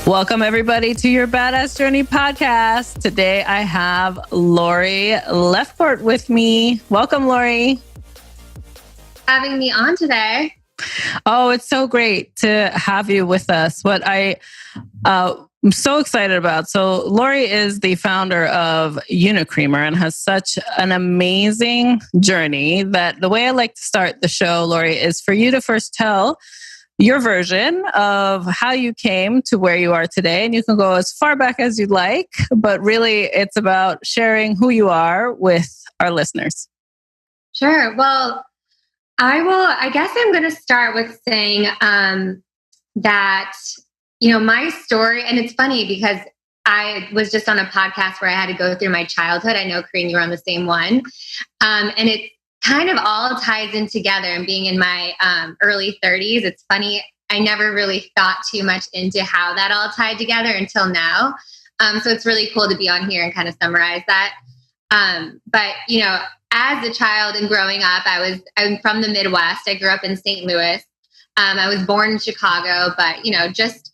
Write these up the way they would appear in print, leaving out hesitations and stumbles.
Welcome, everybody, to your Badass Journey podcast. Today, I have Lori Lefcourt with me. Welcome, Lori. Having me on today. Oh, it's so great to have you with us. What I'm so excited about. So Lori is the founder of Unicreamer and has such an amazing journey that the way I like to start the show, Lori, is for you to first tell your version of how you came to where you are today. And you can go as far back as you'd like, but really it's about sharing who you are with our listeners. Sure. Well, I guess I'm going to start with saying that, my story, and it's funny because I was just on a podcast where I had to go through my childhood. I know, Kareen, you're on the same one. And it kind of all ties in together. And being in my early 30s, it's funny. I never really thought too much into how that all tied together until now. So it's really cool to be on here and kind of summarize that. But as a child and growing up, I'm from the Midwest. I grew up in St. Louis. I was born in Chicago, but just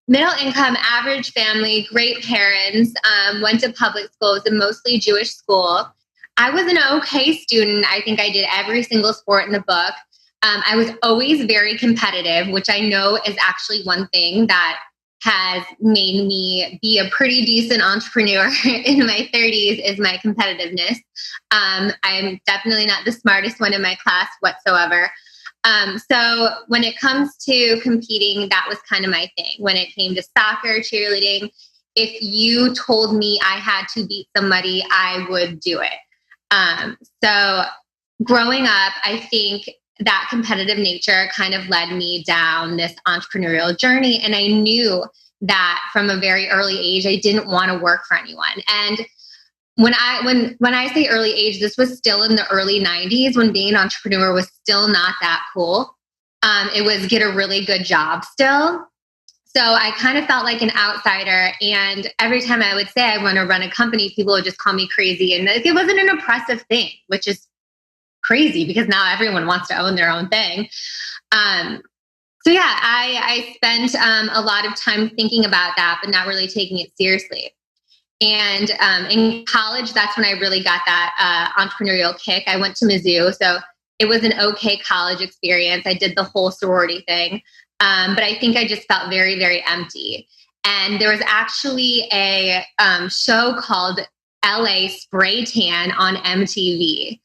middle income, average family, great parents, went to public school. It was a mostly Jewish school. I was an okay student. I think I did every single sport in the book. I was always very competitive, which I know is actually one thing that has made me be a pretty decent entrepreneur in my 30s is my competitiveness. I'm definitely not the smartest one in my class whatsoever. So when it comes to competing, that was kind of my thing. When it came to soccer, cheerleading, if you told me I had to beat somebody, I would do it. So growing up, I think that competitive nature kind of led me down this entrepreneurial journey. And I knew that from a very early age, I didn't want to work for anyone. And when I say early age, this was still in the early 90s when being an entrepreneur was still not that cool. It was get a really good job still. So I kind of felt like an outsider. And every time I would say I want to run a company, people would just call me crazy. And it wasn't an oppressive thing, which is crazy because now everyone wants to own their own thing. So yeah, I spent a lot of time thinking about that, but not really taking it seriously. And in college, that's when I really got that entrepreneurial kick. I went to Mizzou, so it was an okay college experience. I did the whole sorority thing. But I think I just felt very, very empty. And there was actually a show called LA Spray Tan on MTV.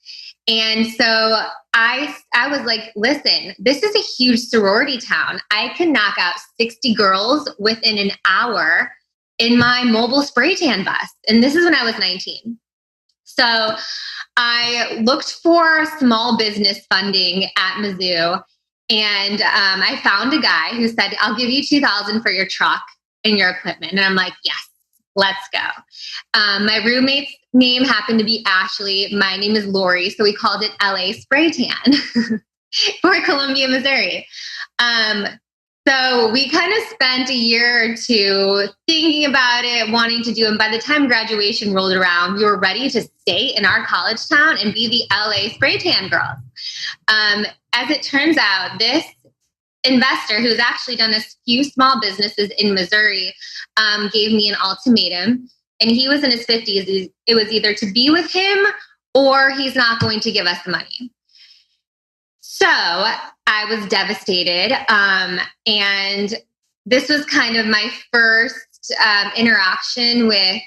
And so I was like, listen, this is a huge sorority town. I can knock out 60 girls within an hour in my mobile spray tan bus. And this is when I was 19. So I looked for small business funding at Mizzou. And I found a guy who said, I'll give you $2,000 for your truck and your equipment. And I'm like, yes, let's go. My roommate's name happened to be Ashley. My name is Lori. So we called it LA Spray Tan for Columbia, Missouri. So we kind of spent a year or two thinking about it, wanting to do it. And by the time graduation rolled around, we were ready to stay in our college town and be the LA Spray Tan girls. As it turns out, this investor who's actually done a few small businesses in Missouri gave me an ultimatum. And he was in his 50s. It was either to be with him or he's not going to give us the money. So I was devastated. And this was kind of my first interaction with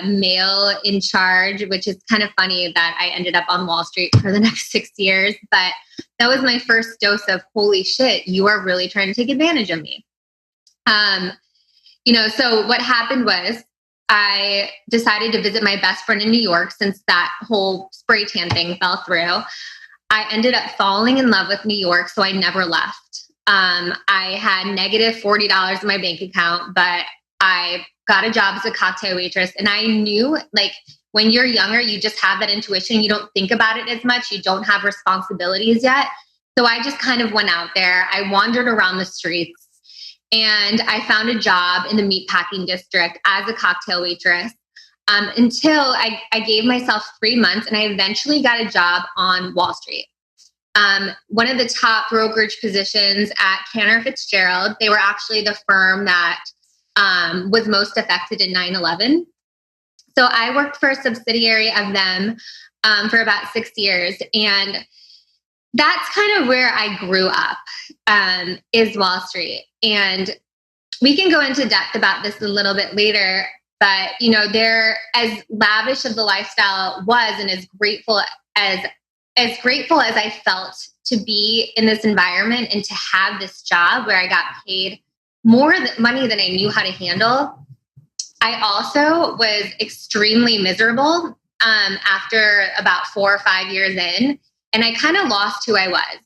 male in charge, which is kind of funny that I ended up on Wall Street for the next 6 years. But that was my first dose of, holy shit, you are really trying to take advantage of me. So what happened was I decided to visit my best friend in New York since that whole spray tan thing fell through. I ended up falling in love with New York, so I never left. I had negative $40 in my bank account, but I got a job as a cocktail waitress. And I knew, like, when you're younger, you just have that intuition. You don't think about it as much. You don't have responsibilities yet. So I just kind of went out there. I wandered around the streets and I found a job in the meatpacking district as a cocktail waitress until I gave myself 3 months and I eventually got a job on Wall Street. one of the top brokerage positions at Cantor Fitzgerald. They were actually the firm that was most affected in 9/11. So I worked for a subsidiary of them for about 6 years. And that's kind of where I grew up, is Wall Street. And we can go into depth about this a little bit later. But, they're as lavish of the lifestyle was, and as grateful as I felt to be in this environment and to have this job where I got paid more money than I knew how to handle. I also was extremely miserable after about 4 or 5 years in, and I kind of lost who I was.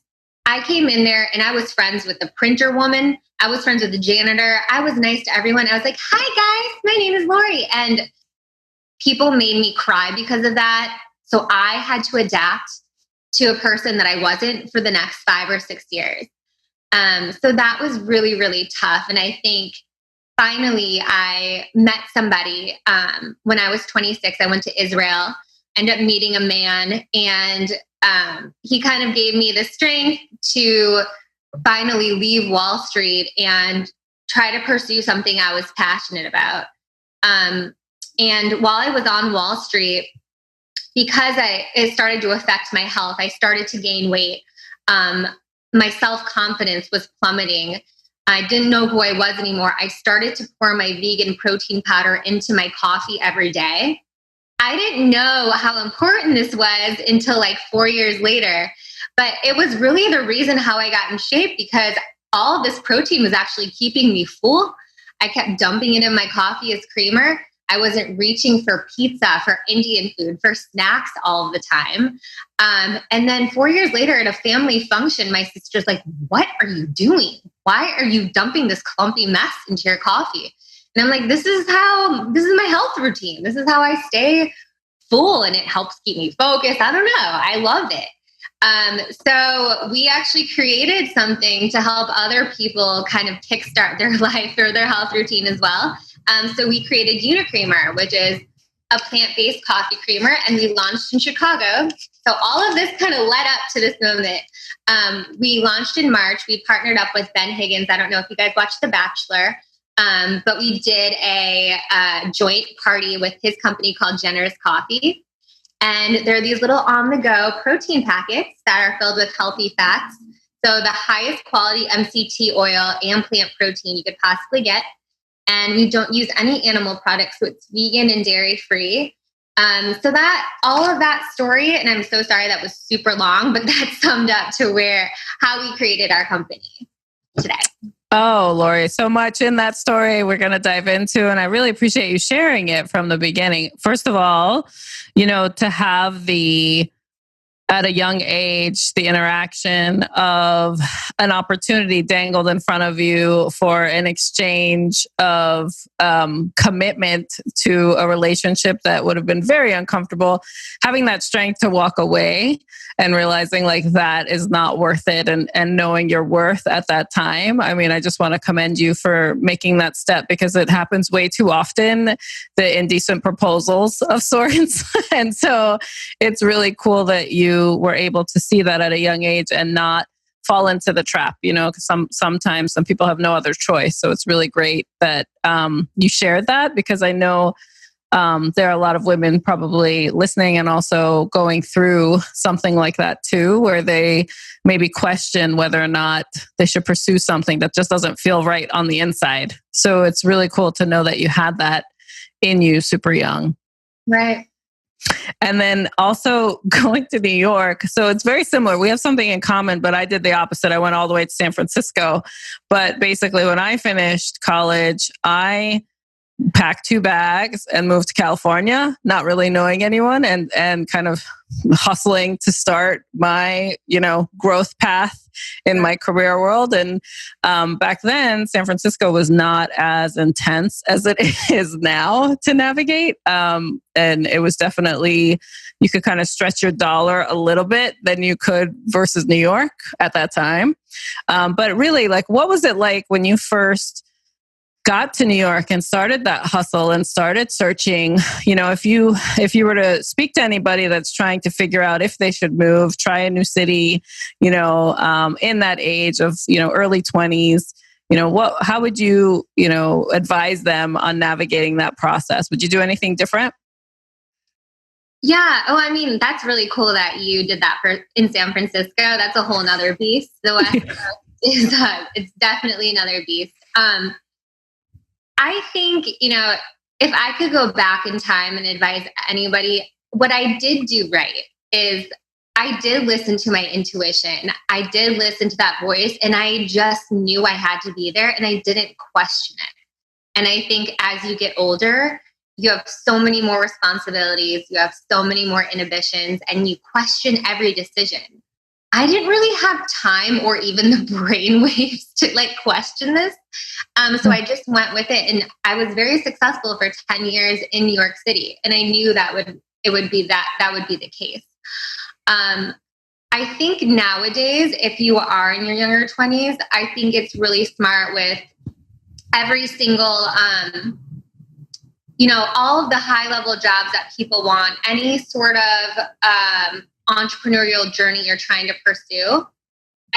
I came in there and I was friends with the printer woman. I was friends with the janitor. I was nice to everyone. I was like, "Hi guys, my name is Lori." And people made me cry because of that. So I had to adapt to a person that I wasn't for the next 5 or 6 years. So that was really, really tough. And I think finally I met somebody when I was 26. I went to Israel, ended up meeting a man, and he kind of gave me the strength to finally leave Wall Street and try to pursue something I was passionate about. And while I was on Wall Street, because it started to affect my health, I started to gain weight. My self-confidence was plummeting. I didn't know who I was anymore. I started to pour my vegan protein powder into my coffee every day. I didn't know how important this was until like 4 years later. But it was really the reason how I got in shape, because all of this protein was actually keeping me full. I kept dumping it in my coffee as creamer. I wasn't reaching for pizza, for Indian food, for snacks all the time. And then 4 years later at a family function, my sister's like, "What are you doing? Why are you dumping this clumpy mess into your coffee?" And I'm like, this is my health routine. This is how I stay full, and it helps keep me focused. I don't know. I loved it. So we actually created something to help other people kind of kickstart their life or their health routine as well. So we created Unicreamer, which is a plant-based coffee creamer, and we launched in Chicago. So all of this kind of led up to this moment. We launched in March. We partnered up with Ben Higgins. I don't know if you guys watched The Bachelor, but we did a joint party with his company called Generous Coffee. And there are these little on-the-go protein packets that are filled with healthy fats. So the highest quality MCT oil and plant protein you could possibly get. And we don't use any animal products, so it's vegan and dairy-free. So that all of that story, and I'm so sorry that was super long, but that summed up to how we created our company today. Oh, Lori, so much in that story we're going to dive into, and I really appreciate you sharing it from the beginning. First of all, to have at a young age, the interaction of an opportunity dangled in front of you for an exchange of commitment to a relationship that would have been very uncomfortable, having that strength to walk away and realizing like that is not worth it, and knowing your worth at that time. I mean, I just want to commend you for making that step, because it happens way too often, the indecent proposals of sorts. And so it's really cool that you were able to see that at a young age and not fall into the trap, because sometimes some people have no other choice. So it's really great that you shared that, because I know there are a lot of women probably listening and also going through something like that too, where they maybe question whether or not they should pursue something that just doesn't feel right on the inside. So it's really cool to know that you had that in you super young. Right. And then also going to New York. So it's very similar. We have something in common, but I did the opposite. I went all the way to San Francisco. But basically, when I finished college, I packed 2 bags and moved to California, not really knowing anyone, and kind of hustling to start my, growth path in my career world. And back then, San Francisco was not as intense as it is now to navigate. And it was definitely, you could kind of stretch your dollar a little bit than you could versus New York at that time. But really, like, what was it like when you first got to New York and started that hustle and started searching, if you were to speak to anybody that's trying to figure out if they should move, try a new city, in that age of, early 20s, how would you, advise them on navigating that process? Would you do anything different? Yeah. Oh, I mean, that's really cool that you did that in San Francisco. That's a whole nother beast. The West Coast is, it's definitely another beast. I think, if I could go back in time and advise anybody, what I did do right is I did listen to my intuition. I did listen to that voice, and I just knew I had to be there, and I didn't question it. And I think as you get older, you have so many more responsibilities, you have so many more inhibitions, and you question every decision. I didn't really have time or even the brain waves to question this. So I just went with it, and I was very successful for 10 years in New York City. And I knew that would be the case. I think nowadays, if you are in your younger 20s, I think it's really smart with every single, all of the high level jobs that people want, any sort of entrepreneurial journey you're trying to pursue.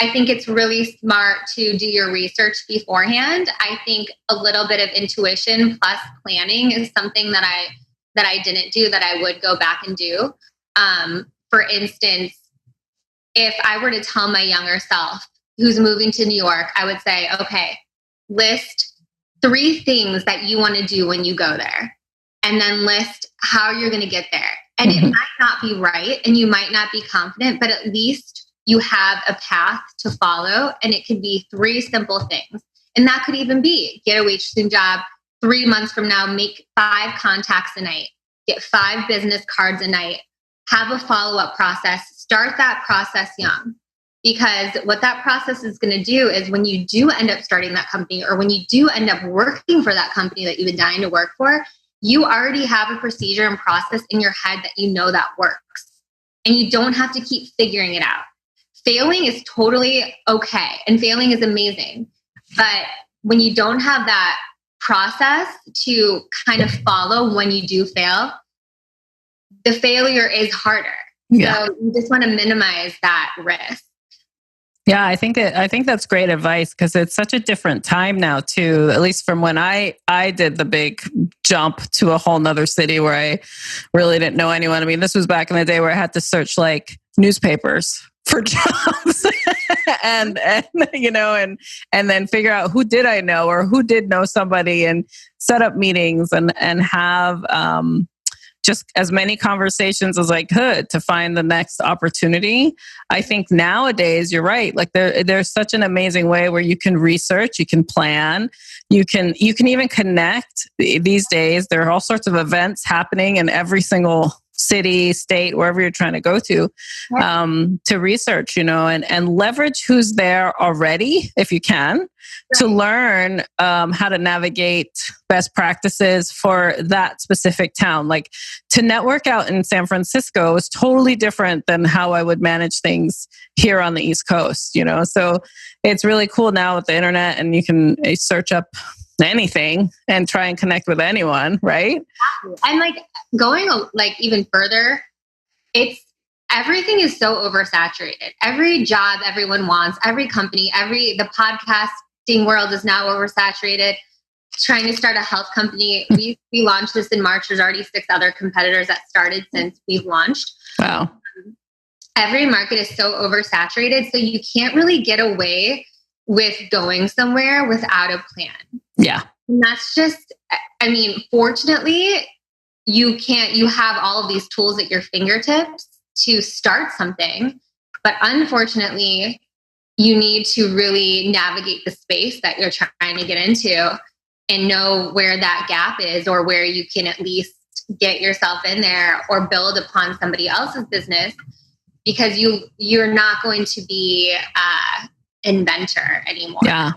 I think it's really smart to do your research beforehand. I think a little bit of intuition plus planning is something that I didn't do that I would go back and do. For instance, if I were to tell my younger self who's moving to New York, I would say, okay, list 3 things that you want to do when you go there, and then list how you're going to get there. And it might not be right, and you might not be confident, but at least you have a path to follow, and it could be 3 simple things. And that could even be get a waitressing job 3 months from now, make 5 contacts a night, get 5 business cards a night, have a follow-up process, start that process young. Because what that process is going to do is when you do end up starting that company, or when you do end up working for that company that you've been dying to work for, you already have a procedure and process in your head that works. And you don't have to keep figuring it out. Failing is totally okay, and failing is amazing. But when you don't have that process to kind of follow when you do fail, the failure is harder. Yeah. So you just want to minimize that risk. Yeah, I think that's great advice, because it's such a different time now too, at least from when I did the big jump to a whole nother city where I really didn't know anyone. I mean, this was back in the day where I had to search newspapers for jobs and then figure out who did I know or who did know somebody, and set up meetings and have just as many conversations as I could to find the next opportunity. I think nowadays, you're right. There's such an amazing way where you can research, you can plan, you can even connect. These days, there are all sorts of events happening in every single city, state, wherever you're trying to go to research, and leverage who's there already, if you can, to learn how to navigate best practices for that specific town. Like, to network out in San Francisco is totally different than how I would manage things here on the East Coast, So it's really cool now with the internet, and you can search up anything and try and connect with anyone, right? And going even further, everything is so oversaturated. Every job everyone wants, every company, the podcasting world is now oversaturated. Trying to start a health company, we launched this in March. There's already 6 other competitors that started since we've launched. Wow. Every market is so oversaturated, so you can't really get away with going somewhere without a plan. Yeah. And that's just, fortunately, you have all of these tools at your fingertips to start something. But unfortunately, you need to really navigate the space that you're trying to get into and know where that gap is, or where you can at least get yourself in there or build upon somebody else's business, because you're not going to be inventor anymore. Yeah.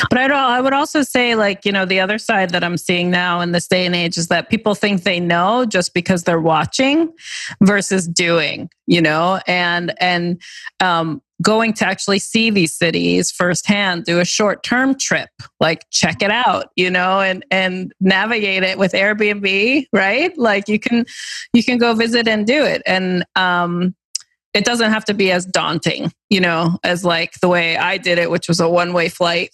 But I would also say, like, the other side that I'm seeing now in this day and age is that people think they know just because they're watching versus doing, and going to actually see these cities firsthand, do a short-term trip, like check it out, and navigate it with Airbnb, right? Like you can go visit and do it. And, it doesn't have to be as daunting, as like the way I did it, which was a one-way flight.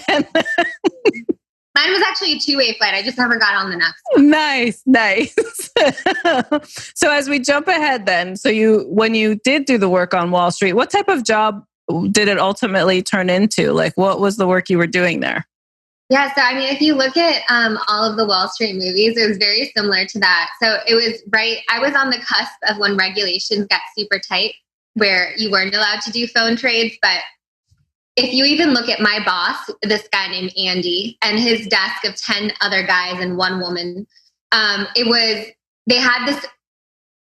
And mine was actually a two-way flight. I just never got on the next one. Nice. So as we jump ahead then, when you did do the work on Wall Street, what type of job did it ultimately turn into? Like, what was the work you were doing there? Yeah, so I mean, if you look at all of the Wall Street movies, it was very similar to that. So it was I was on the cusp of when regulations got super tight, where you weren't allowed to do phone trades. But if you even look at my boss, this guy named Andy, and his desk of 10 other guys and one woman, they had this,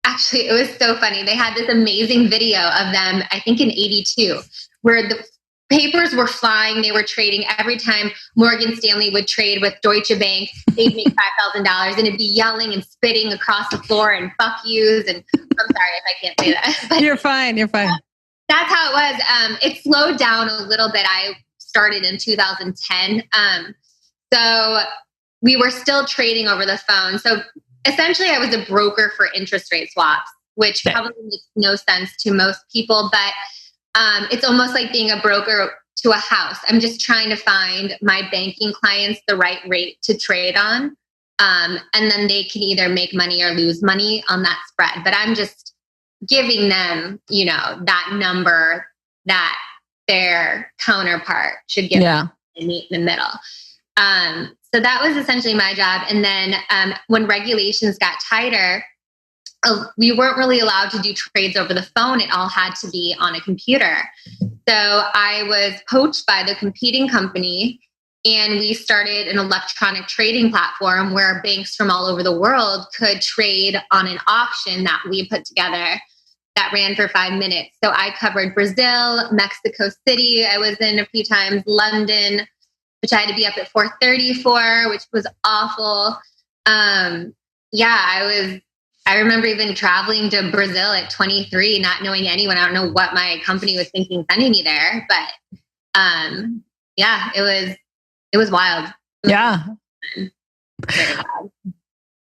actually, it was so funny. They had this amazing video of them, I think in 82, where the papers were flying. They were trading every time Morgan Stanley would trade with Deutsche Bank. They'd make $5,000 and it'd be yelling and spitting across the floor and fuck yous. And I'm sorry if I can't say that. But You're fine. That's how it was. It slowed down a little bit. I started in 2010. So we were still trading over the phone. So essentially I was a broker for interest rate swaps, which probably makes no sense to most people, but it's almost like being a broker to a house. I'm just trying to find my banking clients the right rate to trade on. And then they can either make money or lose money on that spread. But I'm just giving them, that number that their counterpart should give them and meet in the middle. So that was essentially my job. And then when regulations got tighter, we weren't really allowed to do trades over the phone. It all had to be on a computer. So I was poached by the competing company, and we started an electronic trading platform where banks from all over the world could trade on an auction that we put together that ran for 5 minutes. So I covered Brazil, Mexico City. I was in a few times, London, which I had to be up at 4:30 for, which was awful. I remember even traveling to Brazil at 23, not knowing anyone. I don't know what my company was thinking sending me there, but it was wild.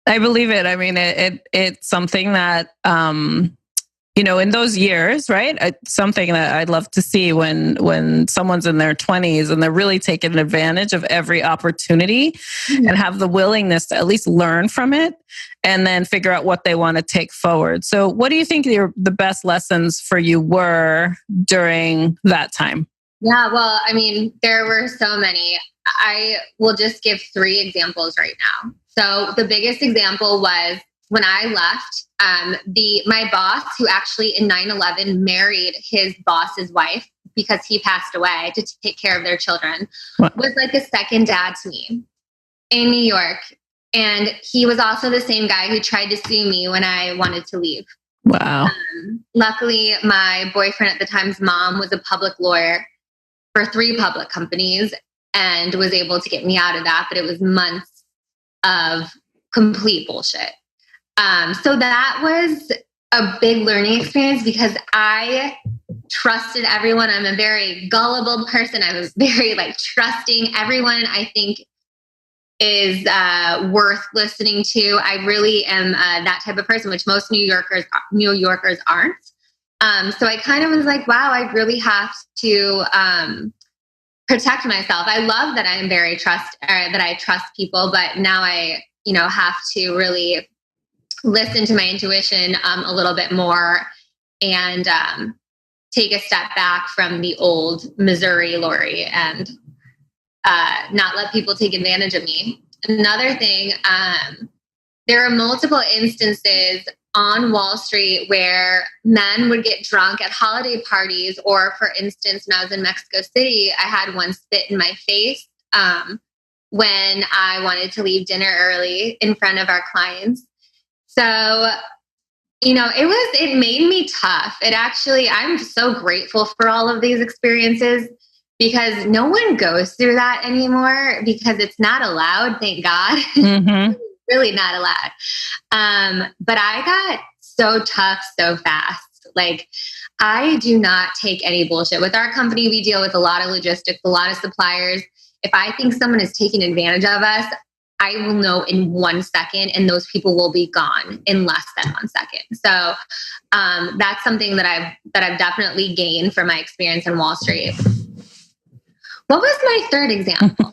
I believe it. I mean, it's something that, in those years, right? It's something that I'd love to see when someone's in their 20s and they're really taking advantage of every opportunity and have the willingness to at least learn from it and then figure out what they want to take forward. So what do you think the best lessons for you were during that time? Yeah, well, I mean, there were so many. I will just give 3 examples right now. So the biggest example was when I left, my boss, who actually in 9/11 married his boss's wife because he passed away to take care of their children, was like a second dad to me in New York. And he was also the same guy who tried to sue me when I wanted to leave. Wow. Luckily, my boyfriend at the time's mom was a public lawyer for 3 public companies and was able to get me out of that. But it was months of complete bullshit. So that was a big learning experience because I trusted everyone. I'm a very gullible person. I was very trusting everyone. I think is worth listening to. I really am that type of person, which most New Yorkers aren't. So I kind of was like, wow, I really have to protect myself. I love that I am that I trust people, but now I, have to really listen to my intuition a little bit more and take a step back from the old Missouri Lori and not let people take advantage of me. Another thing, there are multiple instances on Wall Street where men would get drunk at holiday parties, or for instance, when I was in Mexico City, I had one spit in my face when I wanted to leave dinner early in front of our clients. So, it made me tough. I'm so grateful for all of these experiences because no one goes through that anymore because it's not allowed. Thank God. Mm-hmm. Really not allowed. But I got so tough so fast. Like, I do not take any bullshit. With our company, we deal with a lot of logistics, a lot of suppliers. If I think someone is taking advantage of us, I will know in 1 second, and those people will be gone in less than 1 second. So that's something that I've definitely gained from my experience in Wall Street. What was my third example?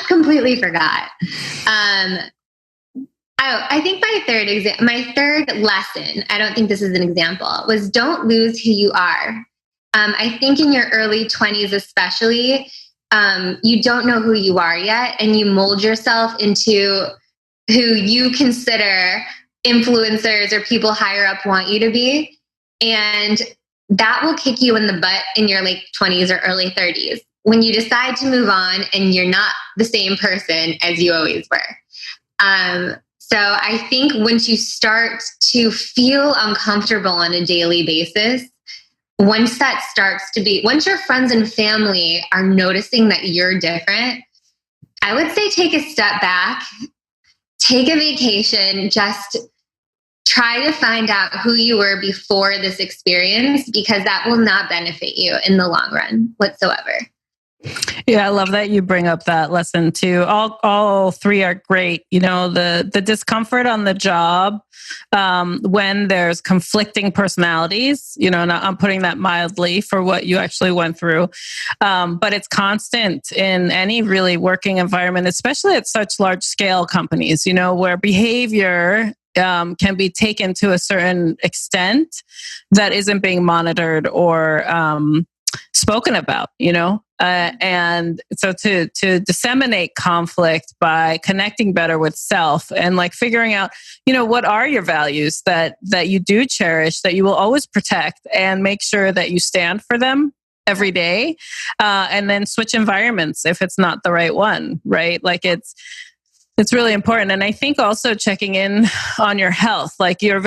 Completely forgot. I think my third lesson, I don't think this is an example, was don't lose who you are. I think in your early 20s, especially, you don't know who you are yet, and you mold yourself into who you consider influencers or people higher up want you to be. And that will kick you in the butt in your late 20s or early 30s when you decide to move on and you're not the same person as you always were. So I think once you start to feel uncomfortable on a daily basis, once your friends and family are noticing that you're different, I would say take a step back, take a vacation, just try to find out who you were before this experience, because that will not benefit you in the long run whatsoever. Yeah, I love that you bring up that lesson too. All three are great. You know, the discomfort on the job, when there's conflicting personalities, you know, and I'm putting that mildly for what you actually went through. But it's constant in any really working environment, especially at such large scale companies, you know, where behavior can be taken to a certain extent that isn't being monitored or spoken about, you know? And so to disseminate conflict by connecting better with self and like figuring out, you know, what are your values that you do cherish, that you will always protect, and make sure that you stand for them every day, and then switch environments if it's not the right one, right? Like it's really important. And I think also checking in on your health, like you're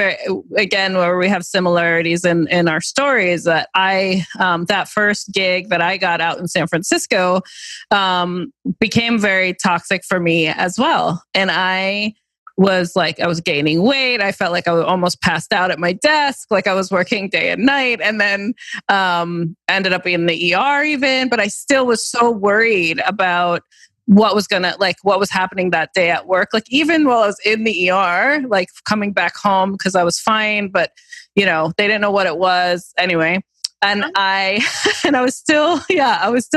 again, where we have similarities in our stories, that that first gig that I got out in San Francisco, became very toxic for me as well. And I was gaining weight. I felt like I was almost passed out at my desk. Like I was working day and night, and then, ended up in the ER even, but I still was so worried about what was happening that day at work. Like even while I was in the ER, like coming back home, because I was fine, but you know, they didn't know what it was anyway. And I was still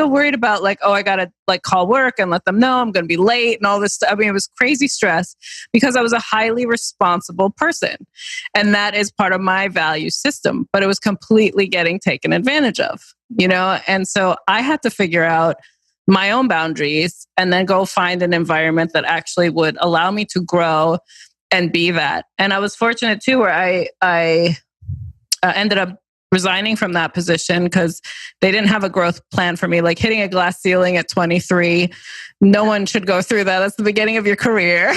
worried about like, oh, I got to like call work and let them know I'm going to be late and all this stuff. I mean, it was crazy stress because I was a highly responsible person. And that is part of my value system, but it was completely getting taken advantage of, you know? And so I had to figure out my own boundaries and then go find an environment that actually would allow me to grow and be that. And I was fortunate too, where I ended up resigning from that position because they didn't have a growth plan for me. Like hitting a glass ceiling at 23, no one should go through that. That's the beginning of your career.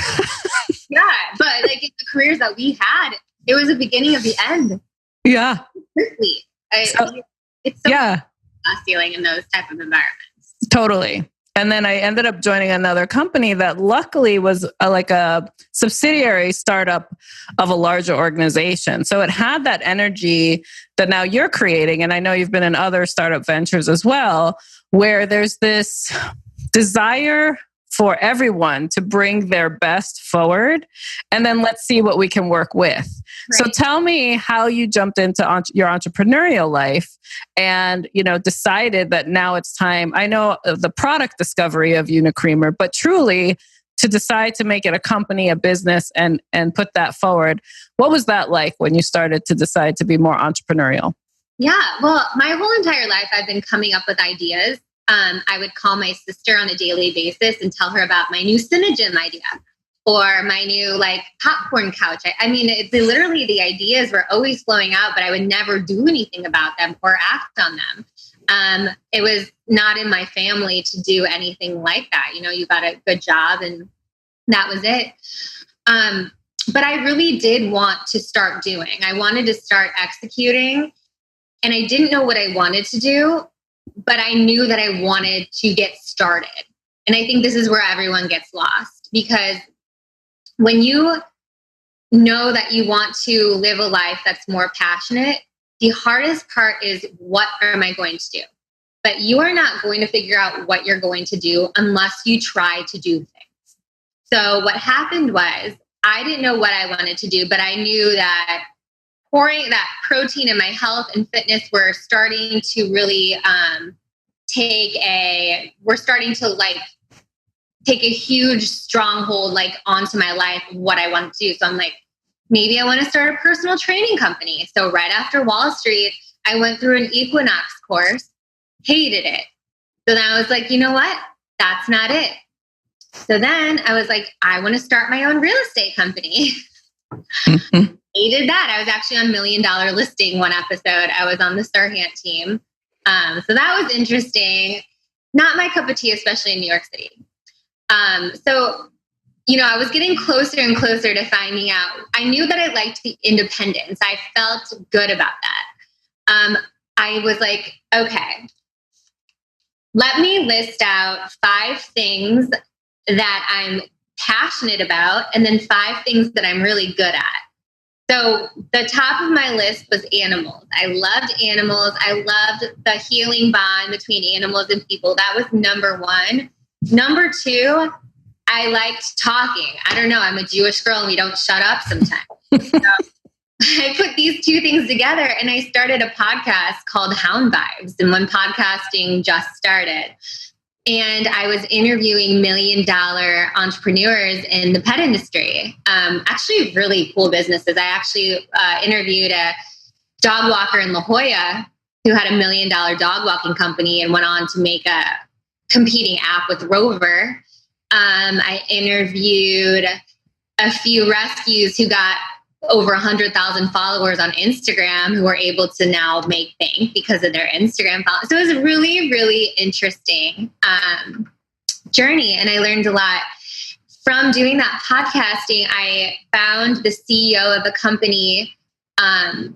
Yeah, but like in the careers that we had, it was the beginning of the end. Yeah. Quickly. It's so glass ceiling in those type of environments. Totally. And then I ended up joining another company that luckily was like a subsidiary startup of a larger organization. So it had that energy that now you're creating. And I know you've been in other startup ventures as well, where there's this desire for everyone to bring their best forward. And then let's see what we can work with. Right. So tell me how you jumped into your entrepreneurial life and, you know, decided that now it's time. I know the product discovery of Unicreamer, but truly to decide to make it a company, a business, and put that forward. What was that like when you started to decide to be more entrepreneurial? Yeah, well, my whole entire life, I've been coming up with ideas. I would call my sister on a daily basis and tell her about my new Cinegym idea or my new like popcorn couch. I mean, literally the ideas were always flowing out, but I would never do anything about them or act on them. It was not in my family to do anything like that. You know, you got a good job and that was it. But I really did want to start doing. I wanted to start executing, and I didn't know what I wanted to do. but I knew that I wanted to get started. And I think this is where everyone gets lost, because when you know that you want to live a life that's more passionate, the hardest part is, what am I going to do? But you are not going to figure out what you're going to do unless you try to do things. So what happened was, I didn't know what I wanted to do, but I knew that pouring that protein in my health and fitness were starting to really we're starting to like take a huge stronghold like onto my life, what I want to do. So I'm like, maybe I want to start a personal training company. So right after Wall Street, I went through an Equinox course, hated it. So then I was like, you know what? That's not it. So then I was like, I want to start my own real estate company. Hated that. I was actually on $1 Million Listing one episode. I was on the Sirhan team. So that was interesting. Not my cup of tea, especially in New York City. So, I was getting closer and closer to finding out. I knew that I liked the independence. I felt good about that. I was like, okay, let me list out 5 things that I'm passionate about, and then 5 things that I'm really good at. So the top of my list was animals. I loved animals. I loved the healing bond between animals and people. That was number 1. Number 2, I liked talking. I don't know. I'm a Jewish girl and we don't shut up sometimes. So I put these 2 things together and I started a podcast called Hound Vibes. And when podcasting just started, and I was interviewing $1 million entrepreneurs in the pet industry. Actually, really cool businesses. I actually interviewed a dog walker in La Jolla who had $1 million dog walking company and went on to make a competing app with Rover. I interviewed a few rescues who got over 100,000 followers on Instagram who were able to now make bank because of their Instagram followers. So it was a really, really interesting journey. And I learned a lot from doing that podcasting. I found the CEO of a company. I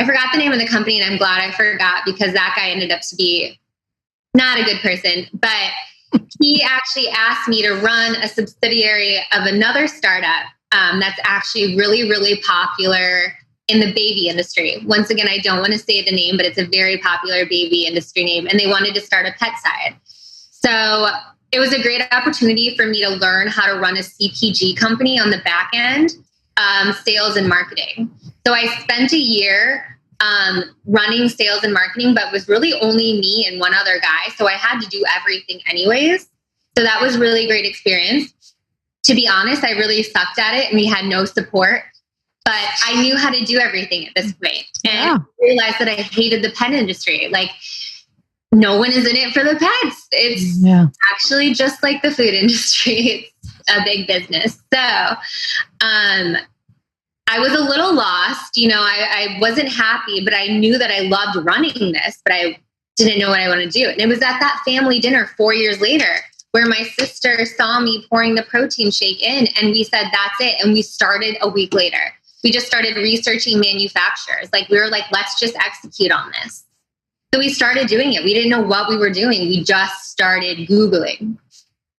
forgot the name of the company, and I'm glad I forgot, because that guy ended up to be not a good person. But he actually asked me to run a subsidiary of another startup that's actually really, really popular in the baby industry. Once again, I don't want to say the name, but it's a very popular baby industry name. And they wanted to start a pet side. So it was a great opportunity for me to learn how to run a CPG company on the back end, sales and marketing. So I spent a year running sales and marketing, but it was really only me and one other guy. So I had to do everything anyways. So that was really great experience. To be honest, I really sucked at it and we had no support, but I knew how to do everything at this point. And I realized that I hated the pet industry. Like, no one is in it for the pets. It's actually just like the food industry. It's a big business. So I was a little lost. I wasn't happy, but I knew that I loved running this, but I didn't know what I wanted to do. And it was at that family dinner 4 years later where my sister saw me pouring the protein shake in, and we said, that's it. And we started a week later. We just started researching manufacturers. We were like, let's just execute on this. So we started doing it. We didn't know what we were doing. We just started Googling,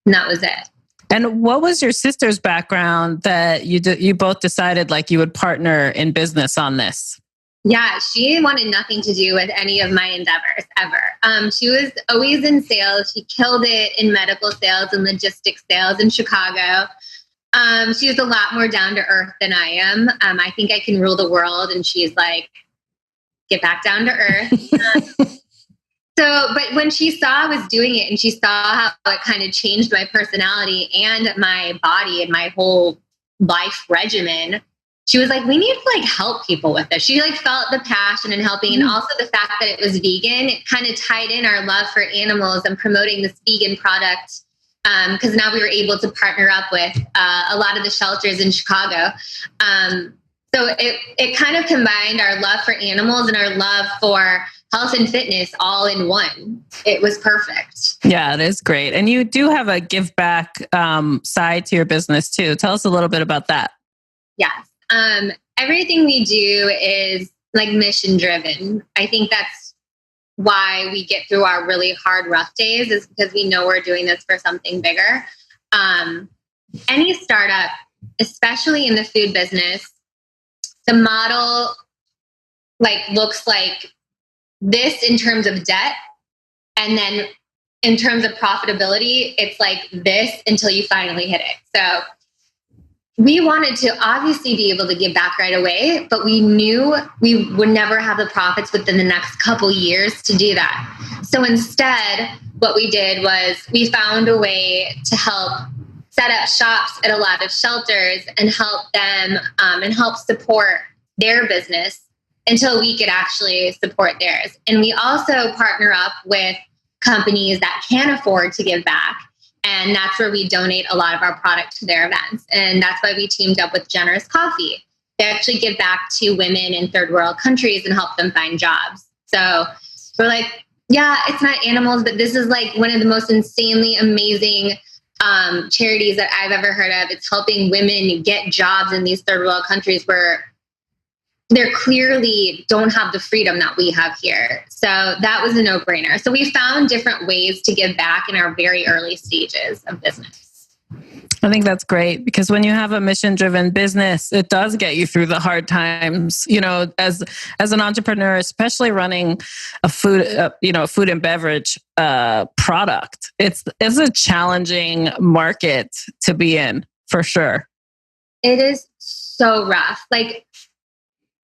and that was it. And what was your sister's background that you both decided you would partner in business on this? Yeah, she wanted nothing to do with any of my endeavors ever. She was always in sales. She killed it in medical sales and logistics sales in Chicago. She was a lot more down to earth than I am. I think I can rule the world, and she's like, get back down to earth. But when she saw I was doing it and she saw how it kind of changed my personality and my body and my whole life regimen, she was like, we need to help people with this. She felt the passion in helping. And also the fact that it was vegan, it kind of tied in our love for animals and promoting this vegan product. Because now we were able to partner up with a lot of the shelters in Chicago. So it kind of combined our love for animals and our love for health and fitness all in one. It was perfect. Yeah, it is great. And you do have a give back side to your business too. Tell us a little bit about that. Yes. Everything we do is mission driven. I think that's why we get through our really hard, rough days is because we know we're doing this for something bigger. Any startup, especially in the food business, the model looks like this in terms of debt. And then in terms of profitability, it's like this until you finally hit it. So we wanted to obviously be able to give back right away, but we knew we would never have the profits within the next couple years to do that. So instead, what we did was we found a way to help set up shops at a lot of shelters and help them and help support their business until we could actually support theirs. And we also partner up with companies that can afford to give back. And that's where we donate a lot of our product to their events. And that's why we teamed up with Generous Coffee. They actually give back to women in third world countries and help them find jobs. So we're like, yeah, it's not animals, but this is like one of the most insanely amazing charities that I've ever heard of. It's helping women get jobs in these third world countries where they clearly don't have the freedom that we have here. So that was a no-brainer. So we found different ways to give back in our very early stages of business. I think that's great because when you have a mission-driven business, it does get you through the hard times. You know, as an entrepreneur, especially running a food and beverage product, it's a challenging market to be in for sure. It is so rough. Like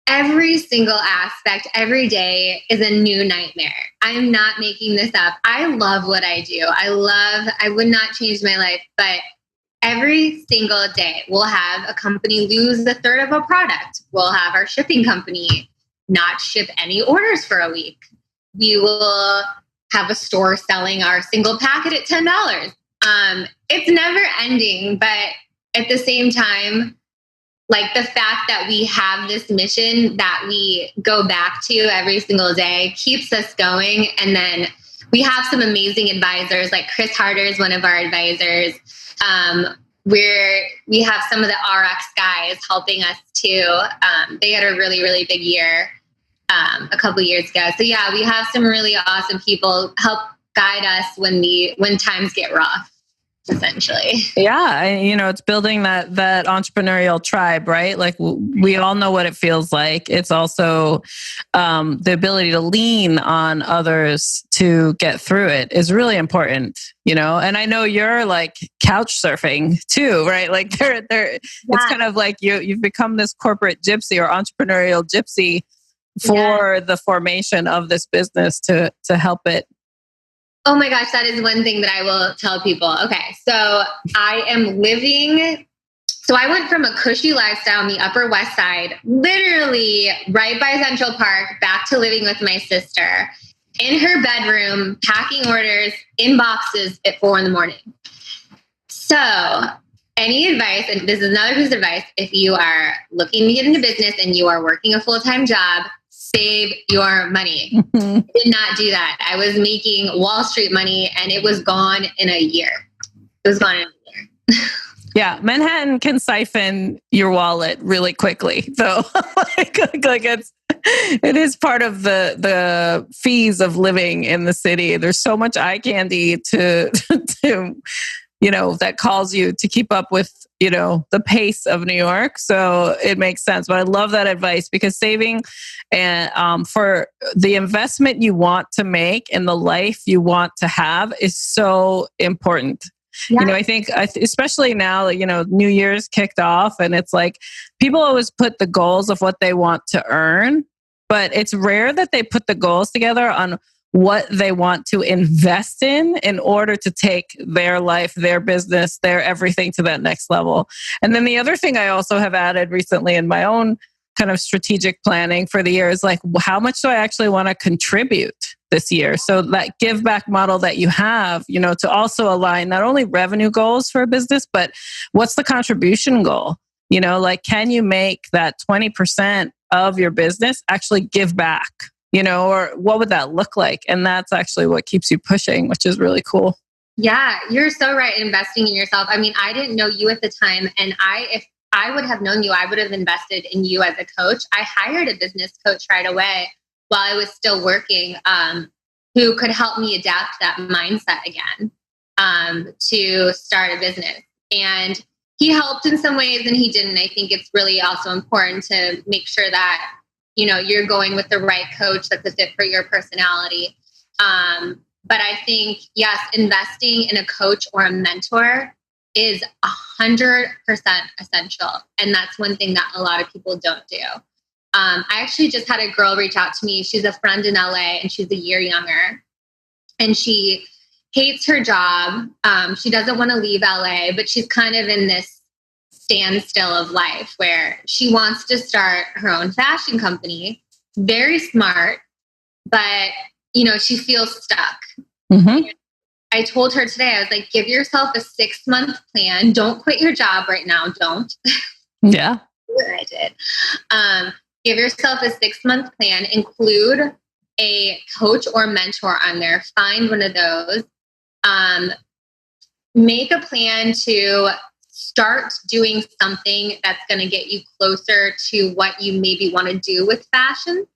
every single aspect, every day is a new nightmare. I'm not making this up. I love what I do. I would not change my life, but every single day we'll have a company lose a third of a product. We'll have our shipping company not ship any orders for a week. We will have a store selling our single packet at $10. It's never ending, but at the same time, like the fact that we have this mission that we go back to every single day keeps us going. And then we have some amazing advisors, like Chris Harder is one of our advisors. We have some of the RX guys helping us too. They had a really, really big year a couple of years ago. So yeah, we have some really awesome people help guide us when times get rough. Essentially. Yeah. It's building that entrepreneurial tribe, right? Like we all know what it feels like. It's also the ability to lean on others to get through it is really important, and I know you're like couch surfing too, right? Like it's kind of like you've become this corporate gypsy or entrepreneurial gypsy for the formation of this business to help it. Oh my gosh, that is one thing that I will tell people. Okay, so I went from a cushy lifestyle on the Upper West Side, literally right by Central Park, back to living with my sister in her bedroom, packing orders in boxes at 4 a.m. So any advice, and this is another piece of advice, if you are looking to get into business and you are working a full-time job, save your money. I did not do that. I was making Wall Street money and it was gone in a year. Yeah, Manhattan can siphon your wallet really quickly, though. It is part of the fees of living in the city. There's so much eye candy to that calls you to keep up with the pace of New York. So it makes sense. But I love that advice because saving and for the investment you want to make in the life you want to have is so important. Yeah. I think especially now, New Year's kicked off and it's like people always put the goals of what they want to earn, but it's rare that they put the goals together on what they want to invest in order to take their life, their business, their everything to that next level. And then the other thing I also have added recently in my own kind of strategic planning for the year is like, how much do I actually want to contribute this year? So that give back model that you have, to also align not only revenue goals for a business, but what's the contribution goal? Like, can you make that 20% of your business actually give back? Or what would that look like? And that's actually what keeps you pushing, which is really cool. Yeah, you're so right. Investing in yourself. I mean, I didn't know you at the time. And if I would have known you, I would have invested in you as a coach. I hired a business coach right away while I was still working. who could help me adapt that mindset again, to start a business. And he helped in some ways and he didn't. I think it's really also important to make sure that, you're going with the right coach that's a fit for your personality. But I think, yes, investing in a coach or a mentor is 100% essential. And that's one thing that a lot of people don't do. I actually just had a girl reach out to me. She's a friend in LA and she's a year younger. And she hates her job. She doesn't want to leave LA, but she's kind of in this standstill of life where she wants to start her own fashion company. Very smart, but, she feels stuck. Mm-hmm. I told her today, I was like, give yourself a 6-month plan. Don't quit your job right now. Don't. Yeah. I did. Give yourself a 6-month plan. Include a coach or mentor on there. Find one of those. Make a plan to start doing something that's going to get you closer to what you maybe want to do with fashion.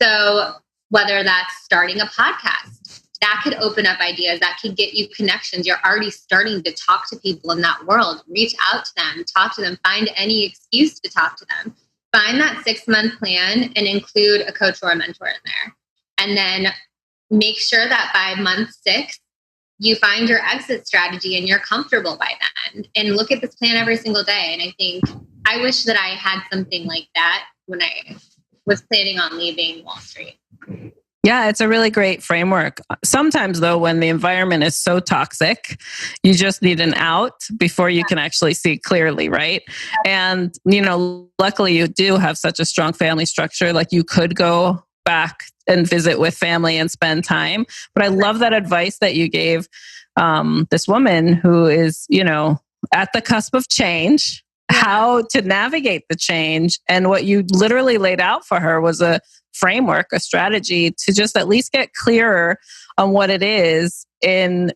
So whether that's starting a podcast, that could open up ideas, that could get you connections. You're already starting to talk to people in that world. Reach out to them, talk to them, find any excuse to talk to them. Find that 6-month plan and include a coach or a mentor in there. And then make sure that by month 6, you find your exit strategy and you're comfortable by then. And look at this plan every single day. And I think I wish that I had something like that when I was planning on leaving Wall Street. Yeah, it's a really great framework. Sometimes, though, when the environment is so toxic, you just need an out before you can actually see clearly, right? And, luckily you do have such a strong family structure. Like you could go back and visit with family and spend time. But I love that advice that you gave this woman who is, at the cusp of change, how to navigate the change. And what you literally laid out for her was a framework, a strategy to just at least get clearer on what it is in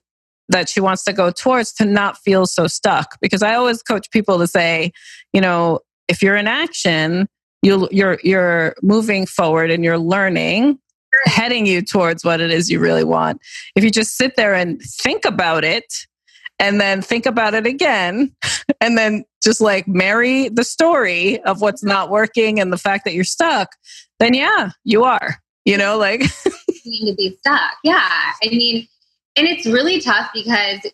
that she wants to go towards, to not feel so stuck. Because I always coach people to say, if you're in action, you're moving forward and you're learning, heading you towards what it is you really want. If you just sit there and think about it, and then think about it again, and then just like marry the story of what's not working and the fact that you're stuck, then yeah, you are, like you to be stuck. Yeah. I mean, and it's really tough because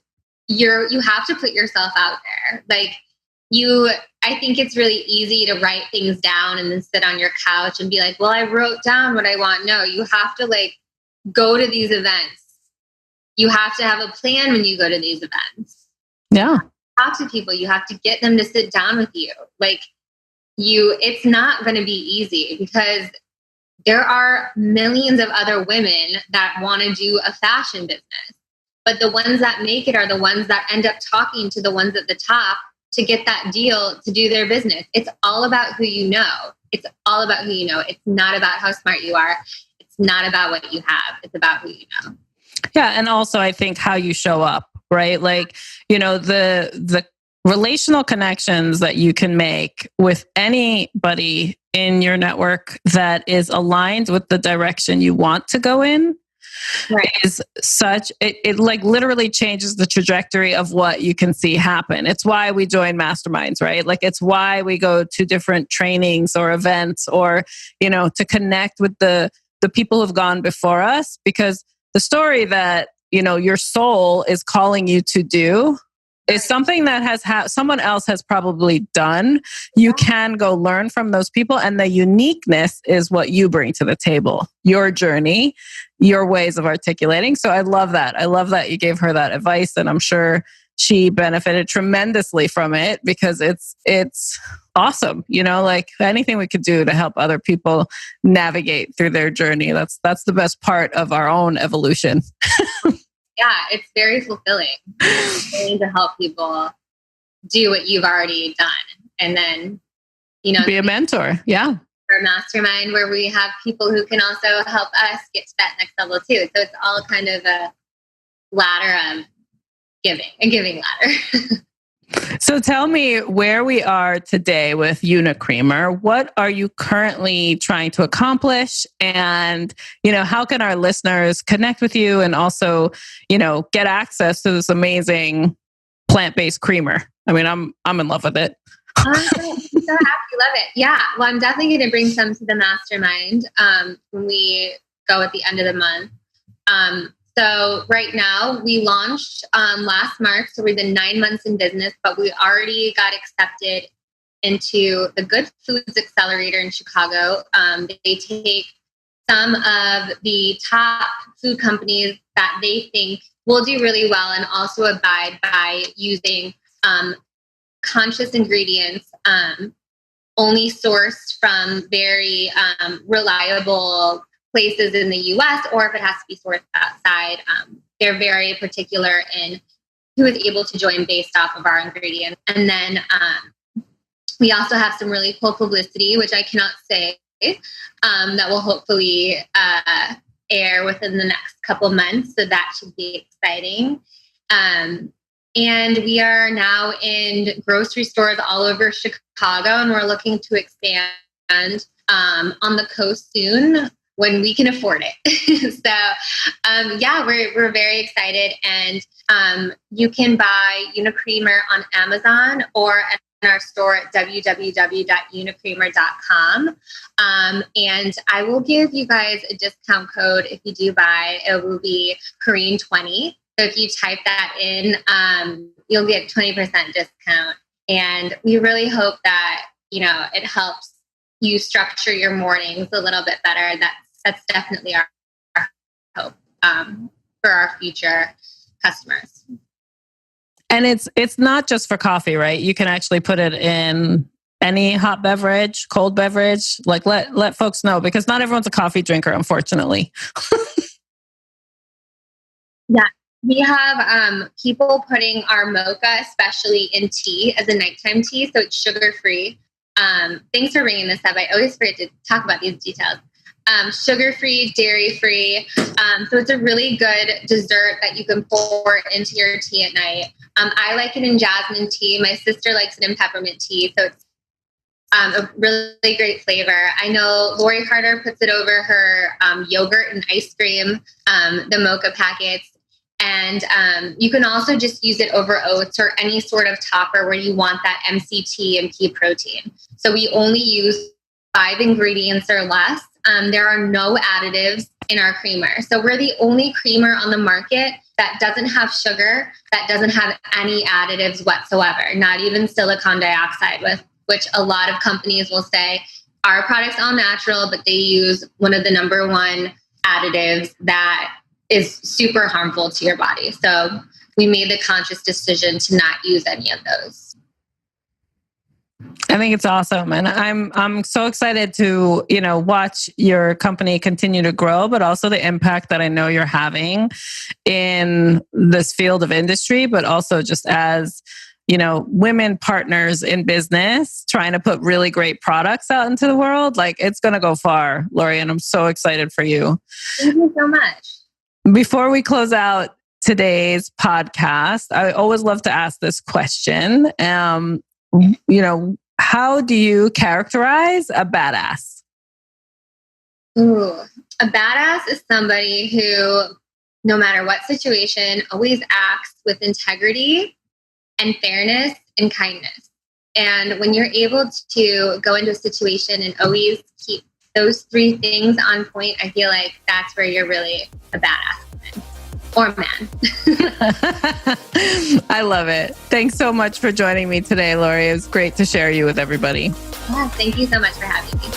you have to put yourself out there. Like I think it's really easy to write things down and then sit on your couch and be like, well, I wrote down what I want. No, you have to go to these events. You have to have a plan when you go to these events. Yeah. Talk to people. You have to get them to sit down with you. It's not going to be easy because there are millions of other women that want to do a fashion business. But the ones that make it are the ones that end up talking to the ones at the top to get that deal to do their business. It's all about who you know. It's all about who you know. It's not about how smart you are. It's not about what you have. It's about who you know. Yeah. And also I think how you show up, right? The relational connections that you can make with anybody in your network that is aligned with the direction you want to go in, right, is such, it literally changes the trajectory of what you can see happen. It's why we join masterminds, right? It's why we go to different trainings or events or, to connect with the people who've gone before us, because the story that, your soul is calling you to do is something that someone else has probably done. You can go learn from those people, and the uniqueness is what you bring to the table, your journey, your ways of articulating. So I love that. I love that you gave her that advice, and I'm sure she benefited tremendously from it because it's awesome. Anything we could do to help other people navigate through their journey. That's the best part of our own evolution. Yeah, it's very fulfilling to help people do what you've already done. And then, be a mentor. Yeah. Our mastermind where we have people who can also help us get to that next level too. So it's all kind of a ladder of giving ladder. So tell me where we are today with Unicreamer. What are you currently trying to accomplish? And, how can our listeners connect with you and also, get access to this amazing plant-based creamer? I mean, I'm in love with it. I'm so happy you love it. Yeah. Well, I'm definitely going to bring some to the mastermind when we go at the end of the month. So right now we launched last March. So we've been 9 months in business, but we already got accepted into the Good Foods Accelerator in Chicago. They take some of the top food companies that they think will do really well and also abide by using conscious ingredients, only sourced from very reliable places in the US, or if it has to be sourced outside, they're very particular in who is able to join based off of our ingredients. And then we also have some really cool publicity, which I cannot say, that will hopefully air within the next couple months. So that should be exciting. And we are now in grocery stores all over Chicago, and we're looking to expand on the coast soon when we can afford it. So, we're very excited. And you can buy Unicreamer on Amazon or at our store at www.unicreamer.com. And I will give you guys a discount code if you do buy. It will be Korean20. So if you type that in, you'll get 20% discount. And we really hope that, it helps you structure your mornings a little bit better. That's definitely our hope for our future customers. And it's not just for coffee, right? You can actually put it in any hot beverage, cold beverage. Like let folks know, because not everyone's a coffee drinker, unfortunately. Yeah. We have people putting our mocha, especially in tea, as a nighttime tea, so it's sugar-free. Thanks for bringing this up. I always forget to talk about these details. Sugar-free, dairy-free. So it's a really good dessert that you can pour into your tea at night. I like it in jasmine tea. My sister likes it in peppermint tea. So it's a really great flavor. I know Lori Carter puts it over her yogurt and ice cream, the mocha packets. And you can also just use it over oats or any sort of topper where you want that MCT and pea protein. So we only use 5 ingredients or less. There are no additives in our creamer. So we're the only creamer on the market that doesn't have sugar, that doesn't have any additives whatsoever, not even silicon dioxide, with which a lot of companies will say our product's all natural, but they use one of the number one additives that is super harmful to your body. So we made the conscious decision to not use any of those. I think it's awesome. And I'm so excited to, watch your company continue to grow, but also the impact that I know you're having in this field of industry, but also just as, women partners in business, trying to put really great products out into the world. Like, it's going to go far, Lori, and I'm so excited for you. Thank you so much. Before we close out today's podcast, I always love to ask this question. How do you characterize a badass? Ooh, a badass is somebody who, no matter what situation, always acts with integrity and fairness and kindness. And when you're able to go into a situation and always keep those 3 things on point, I feel like that's where you're really a badass woman or man. I love it. Thanks so much for joining me today, Lori. It was great to share you with everybody. Yeah, thank you so much for having me.